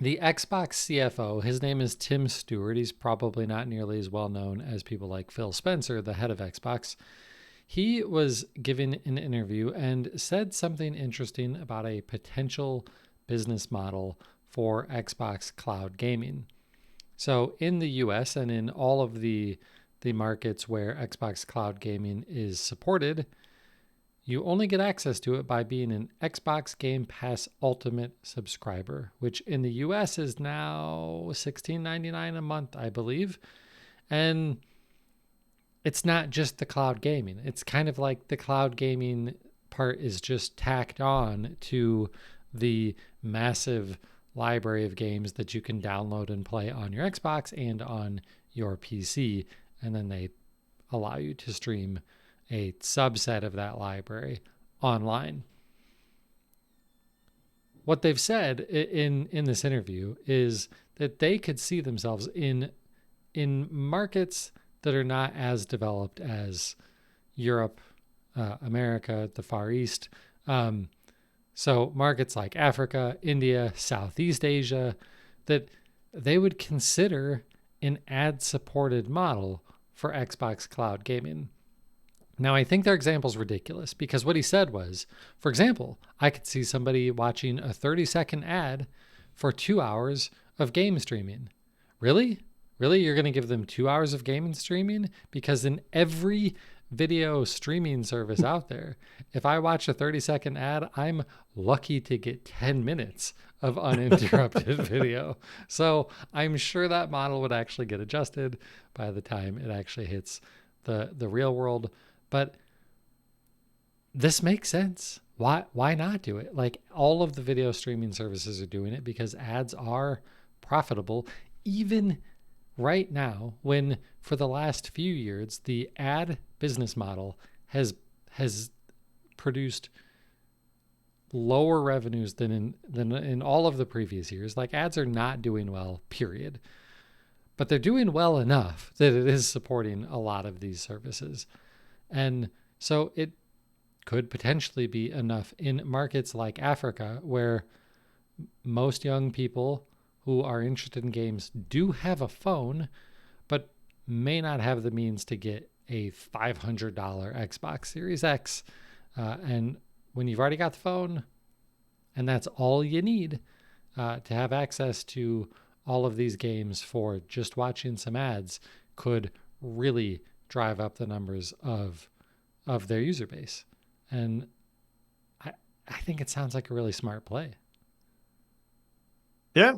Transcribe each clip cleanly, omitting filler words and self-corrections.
The Xbox CFO, his name is Tim Stewart. He's probably not nearly as well known as people like Phil Spencer, the head of Xbox. He was given an interview and said something interesting about a potential business model for Xbox cloud gaming. So in the US and in all of the markets where Xbox cloud gaming is supported, you only get access to it by being an Xbox Game Pass Ultimate subscriber, which in the US is now $16.99 a month, I believe. And it's not just the cloud gaming. It's kind of like the cloud gaming part is just tacked on to the massive library of games that you can download and play on your Xbox and on your PC. And then they allow you to stream a subset of that library online. What they've said in this interview is that they could see themselves in markets that are not as developed as Europe, America, the Far East. So markets like Africa, India, Southeast Asia, that they would consider an ad-supported model for Xbox cloud gaming. Now, I think their example's ridiculous because what he said was, for example, I could see somebody watching a 30-second ad for 2 hours of game streaming. Really? Really? You're going to give them 2 hours of gaming streaming? Because in every video streaming service out there, if I watch a 30-second ad, I'm lucky to get 10 minutes of uninterrupted video. So I'm sure that model would actually get adjusted by the time it actually hits the real world. But this makes sense. Why not do it? Like all of the video streaming services are doing it because ads are profitable, even right now, when for the last few years the ad business model has produced lower revenues than in all of the previous years. Like ads are not doing well, period. But they're doing well enough that it is supporting a lot of these services. And so it could potentially be enough in markets like Africa, where most young people who are interested in games do have a phone, but may not have the means to get a $500 Xbox Series X. And when you've already got the phone, and that's all you need to have access to all of these games for just watching some ads, could really drive up the numbers of their user base. And I think it sounds like a really smart play. Yeah.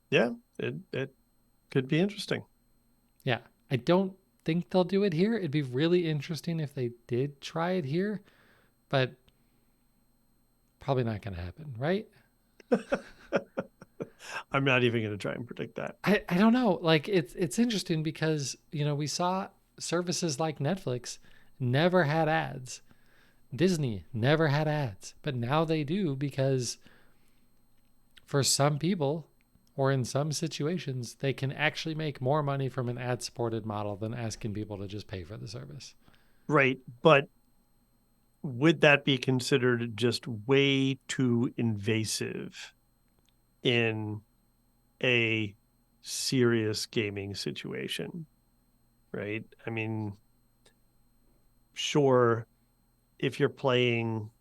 Yeah. It could be interesting. Yeah. I don't think they'll do it here. It'd be really interesting if they did try it here, but probably not going to happen, right? I'm not even going to try and predict that. I don't know. Like it's interesting because, we saw services like Netflix never had ads. Disney never had ads, but now they do because for some people or in some situations, they can actually make more money from an ad supported model than asking people to just pay for the service. Right. But would that be considered just way too invasive in a serious gaming situation? Right. I mean, sure, if you're playing,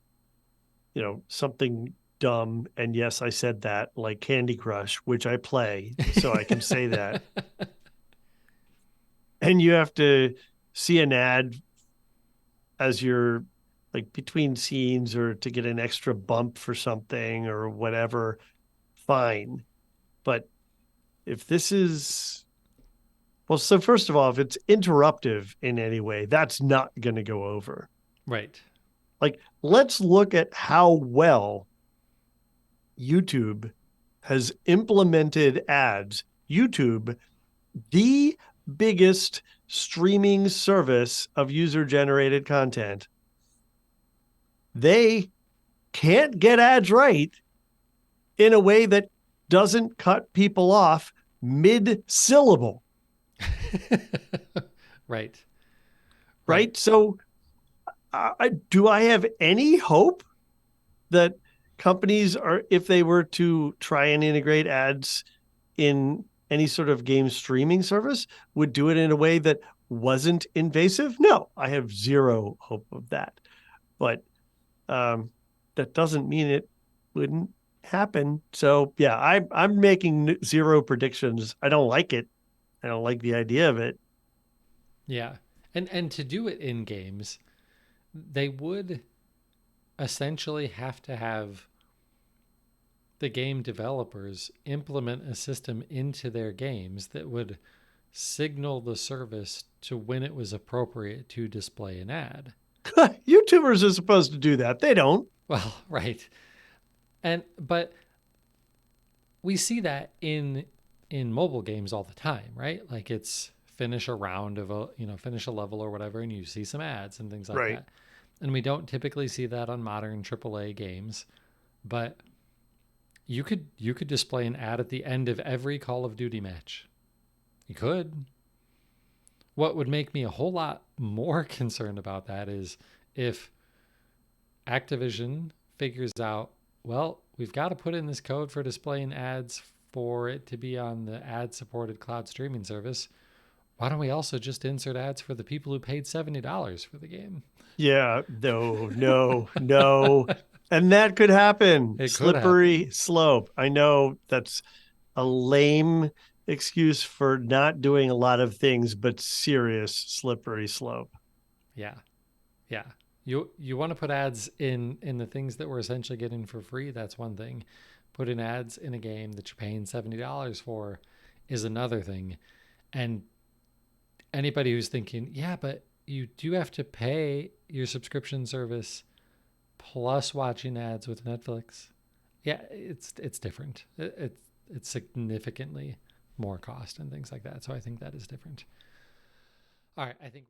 something dumb, and yes, I said that, like Candy Crush, which I play, so I can say that, and you have to see an ad as you're like between scenes or to get an extra bump for something or whatever, fine. But if this is, well, so first of all, if it's interruptive in any way, that's not going to go over. Right. Like, let's look at how well YouTube has implemented ads. YouTube, the biggest streaming service of user generated content, they can't get ads right in a way that doesn't cut people off mid syllable. Right. Right. Right. So, do I have any hope that? companies are, if they were to try and integrate ads in any sort of game streaming service, would do it in a way that wasn't invasive? No, I have zero hope of that. But that doesn't mean it wouldn't happen. So yeah, I'm making zero predictions. I don't like it. I don't like the idea of it. Yeah. And to do it in games, they would essentially have to have the game developers implement a system into their games that would signal the service to when it was appropriate to display an ad. YouTubers are supposed to do that. They don't. Well, right. But we see that in mobile games all the time, right? Like it's finish a round of a, finish a level or whatever, and you see some ads and things like Right. that. And we don't typically see that on modern AAA games, but you could display an ad at the end of every Call of Duty match. You could. What would make me a whole lot more concerned about that is if Activision figures out, well, we've got to put in this code for displaying ads for it to be on the ad supported cloud streaming service. Why don't we also just insert ads for the people who paid $70 for the game? Yeah, no, no, no. And that could happen. It could Slippery happen. slope. I know that's a lame excuse for not doing a lot of things, but serious slippery slope. Yeah. Yeah. You want to put ads in the things that we're essentially getting for free, that's one thing. Putting ads in a game that you're paying $70 for is another thing. And anybody who's thinking, yeah, but you do have to pay your subscription service plus watching ads with Netflix. Yeah, it's different. It's significantly more cost and things like that. So I think that is different. All right, I think